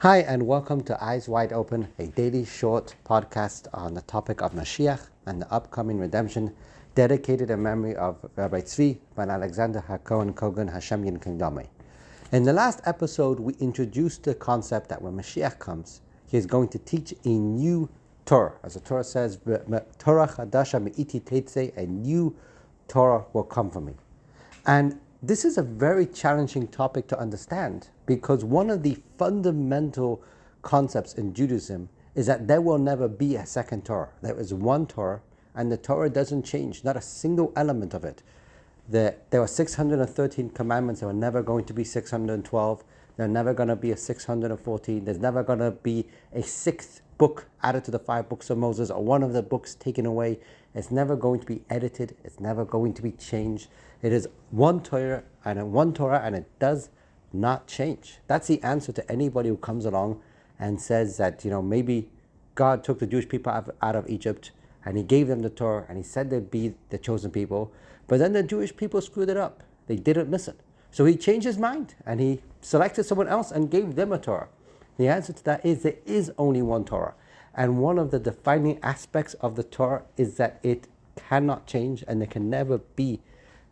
Hi, and welcome to Eyes Wide Open, a daily short podcast on the topic of Mashiach and the upcoming redemption, dedicated in memory of Rabbi Tzvi ben Alexander HaKohen Kogan Hashem Yinken Dameh. In the last episode, we introduced the concept that when Mashiach comes, he is going to teach a new Torah. As the Torah says, Torah Chadasha Me'iti Tetzei, a new Torah will come from me. And this is a very challenging topic to understand because one of the fundamental concepts in Judaism is that there will never be a second Torah. There is one Torah and the Torah doesn't change, not a single element of it. There were 613 commandments, there were never going to be 612, there's never going to be a 614, there's never going to be a sixth book added to the 5 books of Moses or one of the books taken away. It's never going to be edited, it's never going to be changed. It is one Torah and it does not change. That's the answer to anybody who comes along and says that, maybe God took the Jewish people out of Egypt and he gave them the Torah and he said they'd be the chosen people, but then the Jewish people screwed it up. They didn't listen. So he changed his mind and he selected someone else and gave them a Torah. The answer to that is there is only one Torah. And one of the defining aspects of the Torah is that it cannot change and there can never be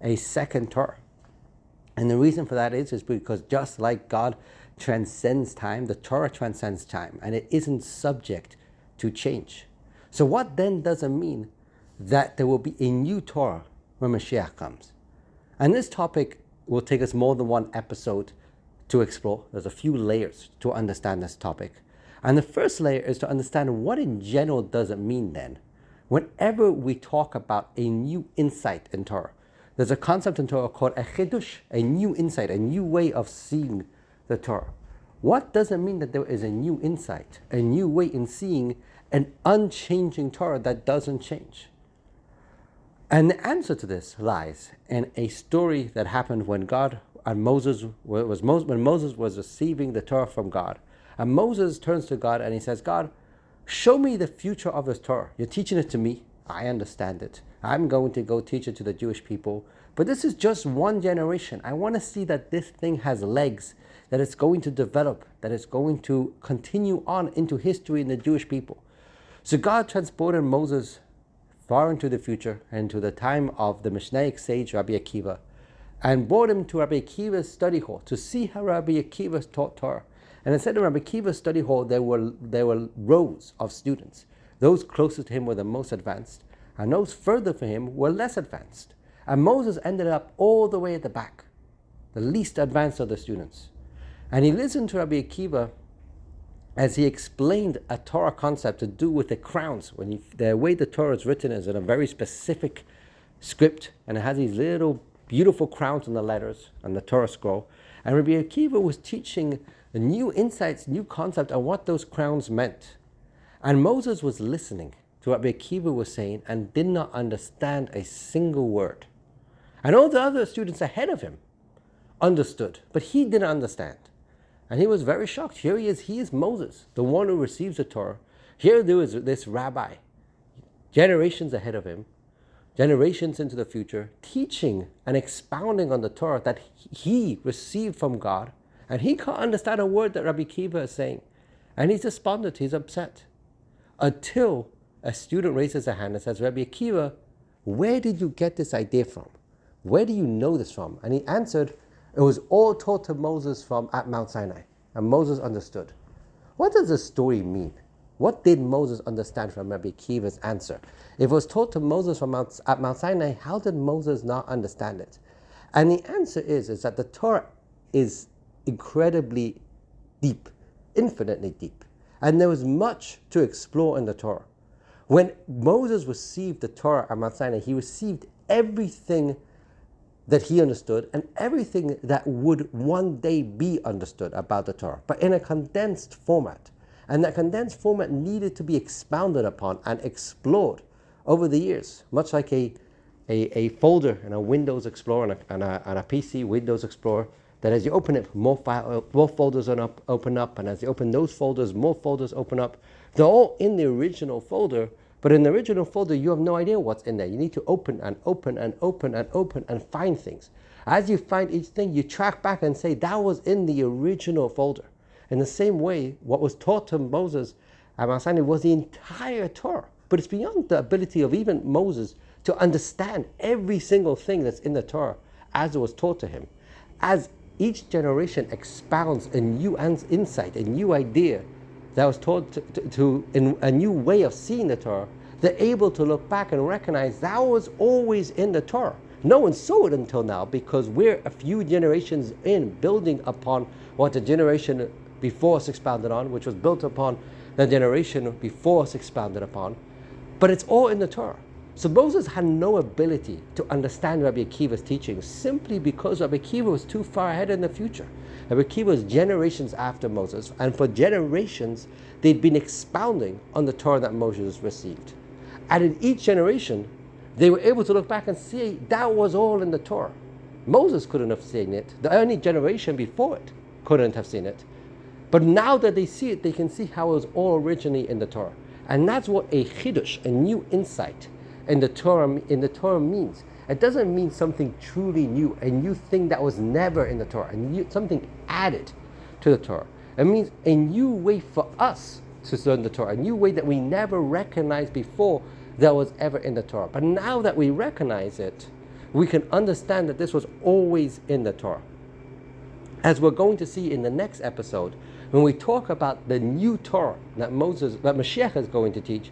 a second Torah. And the reason for that is because just like God transcends time, the Torah transcends time and it isn't subject to change. So what then does it mean that there will be a new Torah when Mashiach comes? And this topic will take us more than one episode to explore. There's a few layers to understand this topic. And the first layer is to understand what in general does it mean then. Whenever we talk about a new insight in Torah, there's a concept in Torah called a chidush, a new insight, a new way of seeing the Torah. What does it mean that there is a new insight, a new way in seeing an unchanging Torah that doesn't change? And the answer to this lies in a story that happened when Moses was receiving the Torah from God. And Moses turns to God and he says, God, show me the future of this Torah. You're teaching it to me. I understand it. I'm going to go teach it to the Jewish people. But this is just one generation. I want to see that this thing has legs, that it's going to develop, that it's going to continue on into history in the Jewish people. So God transported Moses far into the future and to the time of the Mishnaic sage Rabbi Akiva and brought him to Rabbi Akiva's study hall to see how Rabbi Akiva taught Torah. And instead of Rabbi Akiva's study hall, there were rows of students. Those closest to him were the most advanced, and those further from him were less advanced. And Moses ended up all the way at the back, the least advanced of the students. And he listened to Rabbi Akiva as he explained a Torah concept to do with the crowns. The way the Torah is written is in a very specific script, and it has these little beautiful crowns on the letters on the Torah scroll. And Rabbi Akiva was teaching the new insights, new concept on what those crowns meant. And Moses was listening to what Rabbi Akiva was saying and did not understand a single word. And all the other students ahead of him understood, but he didn't understand. And he was very shocked. Here he is Moses, the one who receives the Torah. Here there is this rabbi, generations ahead of him, generations into the future, teaching and expounding on the Torah that he received from God. And he can't understand a word that Rabbi Akiva is saying. And he's despondent, he's upset. Until a student raises a hand and says, Rabbi Akiva, where did you get this idea from? Where do you know this from? And he answered, it was all taught to Moses at Mount Sinai. And Moses understood. What does this story mean? What did Moses understand from Rabbi Akiva's answer? If it was taught to Moses at Mount Sinai, how did Moses not understand it? And the answer is that the Torah is incredibly deep, infinitely deep. And there was much to explore in the Torah. When Moses received the Torah at Mount Sinai, he received everything that he understood and everything that would one day be understood about the Torah, but in a condensed format. And that condensed format needed to be expounded upon and explored over the years, much like a folder in a Windows Explorer and a PC Windows Explorer, that as you open it, more folders open up, and as you open those folders, more folders open up. They're all in the original folder, but in the original folder, you have no idea what's in there. You need to open and open and open and open and find things. As you find each thing, you track back and say, that was in the original folder. In the same way, what was taught to Moses at Mount Sinai was the entire Torah. But it's beyond the ability of even Moses to understand every single thing that's in the Torah as it was taught to him. As each generation expounds a new insight, a new idea that was taught to in a new way of seeing the Torah, they're able to look back and recognize that was always in the Torah. No one saw it until now because we're a few generations in, building upon what the generation before us expounded on, which was built upon the generation before us expounded upon. But it's all in the Torah. So Moses had no ability to understand Rabbi Akiva's teaching simply because Rabbi Akiva was too far ahead in the future. Rabbi Akiva was generations after Moses, and for generations they'd been expounding on the Torah that Moses received. And in each generation, they were able to look back and see that was all in the Torah. Moses couldn't have seen it. The only generation before it couldn't have seen it. But now that they see it, they can see how it was all originally in the Torah. And that's what a chidush, a new insight in the Torah means. It doesn't mean something truly new, a new thing that was never in the Torah, something added to the Torah. It means a new way for us to learn the Torah, a new way that we never recognized before that was ever in the Torah. But now that we recognize it, we can understand that this was always in the Torah. As we're going to see in the next episode, when we talk about the new Torah that Mashiach is going to teach,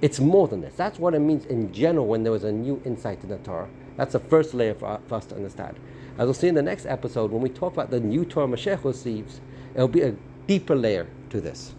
it's more than this. That's what it means in general when there was a new insight in the Torah. That's the first layer for us to understand. As we'll see in the next episode, when we talk about the new Torah Mashiach receives, it'll be a deeper layer to this.